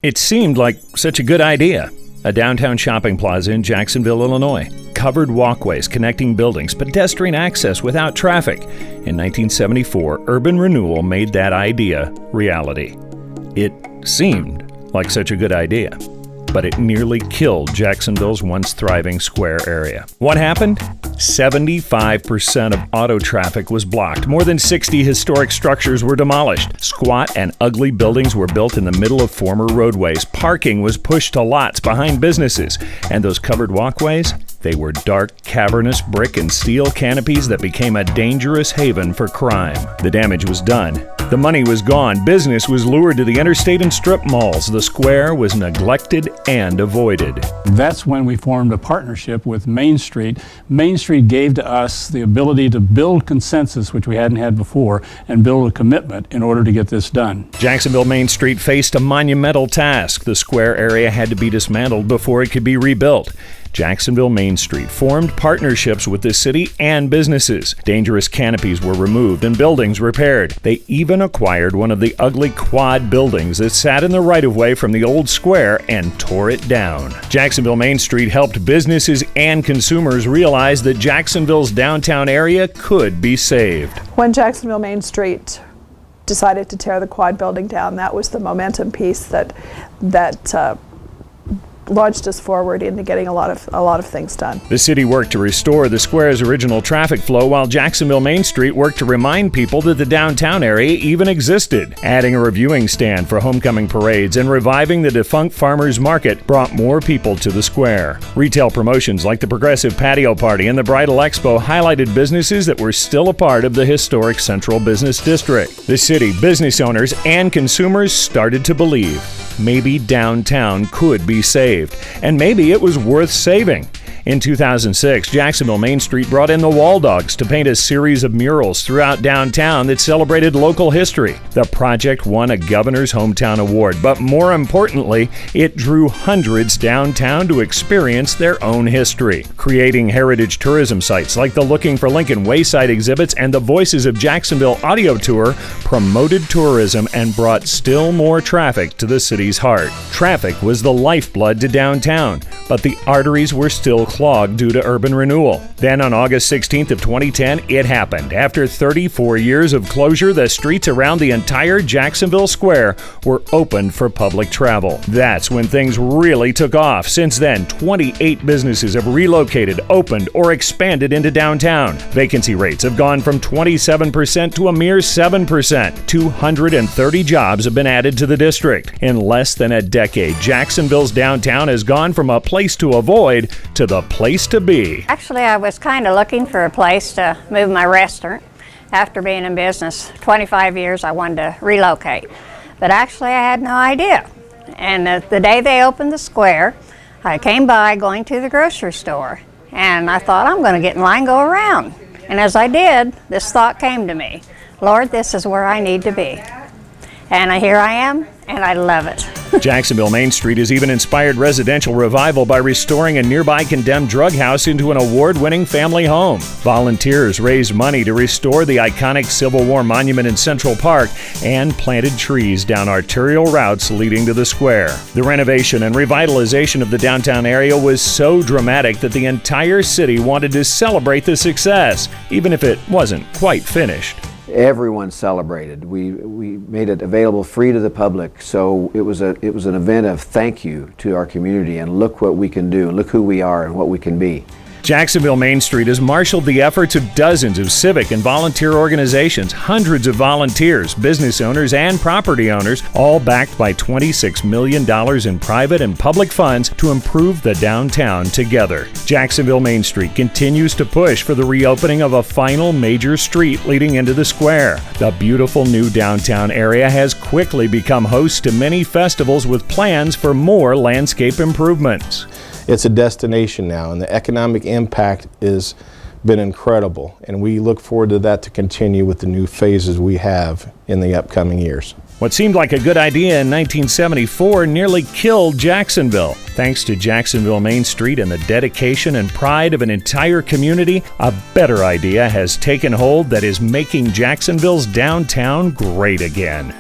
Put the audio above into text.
It seemed like such a good idea. A downtown shopping plaza in Jacksonville, Illinois. Covered walkways connecting buildings, pedestrian access without traffic. In 1974, urban renewal made that idea reality. It seemed like such a good idea, but it nearly killed Jacksonville's once thriving square area. What happened? 75% of auto traffic was blocked. More than 60 historic structures were demolished. Squat and ugly buildings were built in the middle of former roadways. Parking was pushed to lots behind businesses. And those covered walkways? They were dark, cavernous brick and steel canopies that became a dangerous haven for crime. The damage was done. The money was gone. Business was lured to the interstate and strip malls. The square was neglected and avoided. That's when we formed a partnership with Main Street. Main Street gave to us the ability to build consensus, which we hadn't had before, and build a commitment in order to get this done. Jacksonville Main Street faced a monumental task. The square area had to be dismantled before it could be rebuilt. Jacksonville Main Street formed partnerships with the city and businesses. Dangerous canopies were removed and buildings repaired. They even acquired one of the ugly quad buildings that sat in the right-of-way from the old square and tore it down. Jacksonville Main Street helped businesses and consumers realize that Jacksonville's downtown area could be saved. When Jacksonville Main Street decided to tear the quad building down, that was the momentum piece that launched us forward into getting a lot of things done. The city worked to restore the square's original traffic flow, while Jacksonville Main Street worked to remind people that the downtown area even existed. Adding a reviewing stand for homecoming parades and reviving the defunct farmers market brought more people to the square. Retail promotions like the Progressive Patio Party and the Bridal Expo highlighted businesses that were still a part of the historic Central Business District. The city, business owners, and consumers started to believe maybe downtown could be saved. And maybe it was worth saving. In 2006, Jacksonville Main Street brought in the Wall Dogs to paint a series of murals throughout downtown that celebrated local history. The project won a Governor's Hometown Award, but more importantly, it drew hundreds downtown to experience their own history. Creating heritage tourism sites like the Looking for Lincoln Wayside exhibits and the Voices of Jacksonville audio tour promoted tourism and brought still more traffic to the city's heart. Traffic was the lifeblood to downtown, but the arteries were still clogged due to urban renewal. Then on August 16th of 2010, it happened. After 34 years of closure, the streets around the entire Jacksonville Square were opened for public travel. That's when things really took off. Since then, 28 businesses have relocated, opened, or expanded into downtown. Vacancy rates have gone from 27% to a mere 7%. 230 jobs have been added to the district. In less than a decade, Jacksonville's downtown has gone from a place to avoid to the place to be. Actually, I was kind of looking for a place to move my restaurant. After being in business 25 years, I wanted to relocate. But actually, I had no idea. And the day they opened the square, I came by going to the grocery store. And I thought, I'm going to get in line and go around. And as I did, this thought came to me. Lord, this is where I need to be. And here I am, and I love it. Jacksonville Main Street has even inspired residential revival by restoring a nearby condemned drug house into an award-winning family home. Volunteers raised money to restore the iconic Civil War monument in Central Park and planted trees down arterial routes leading to the square. The renovation and revitalization of the downtown area was so dramatic that the entire city wanted to celebrate the success, even if it wasn't quite finished. Everyone celebrated. We made it available free to the public, so it was an event of thank you to our community, and look what we can do, and look who we are and what we can be. Jacksonville Main Street has marshaled the efforts of dozens of civic and volunteer organizations, hundreds of volunteers, business owners, and property owners, all backed by $26 million in private and public funds to improve the downtown together. Jacksonville Main Street continues to push for the reopening of a final major street leading into the square. The beautiful new downtown area has quickly become host to many festivals with plans for more landscape improvements. It's a destination now, and the economic impact has been incredible, and we look forward to that to continue with the new phases we have in the upcoming years. What seemed like a good idea in 1974 nearly killed Jacksonville. Thanks to Jacksonville Main Street and the dedication and pride of an entire community, a better idea has taken hold that is making Jacksonville's downtown great again.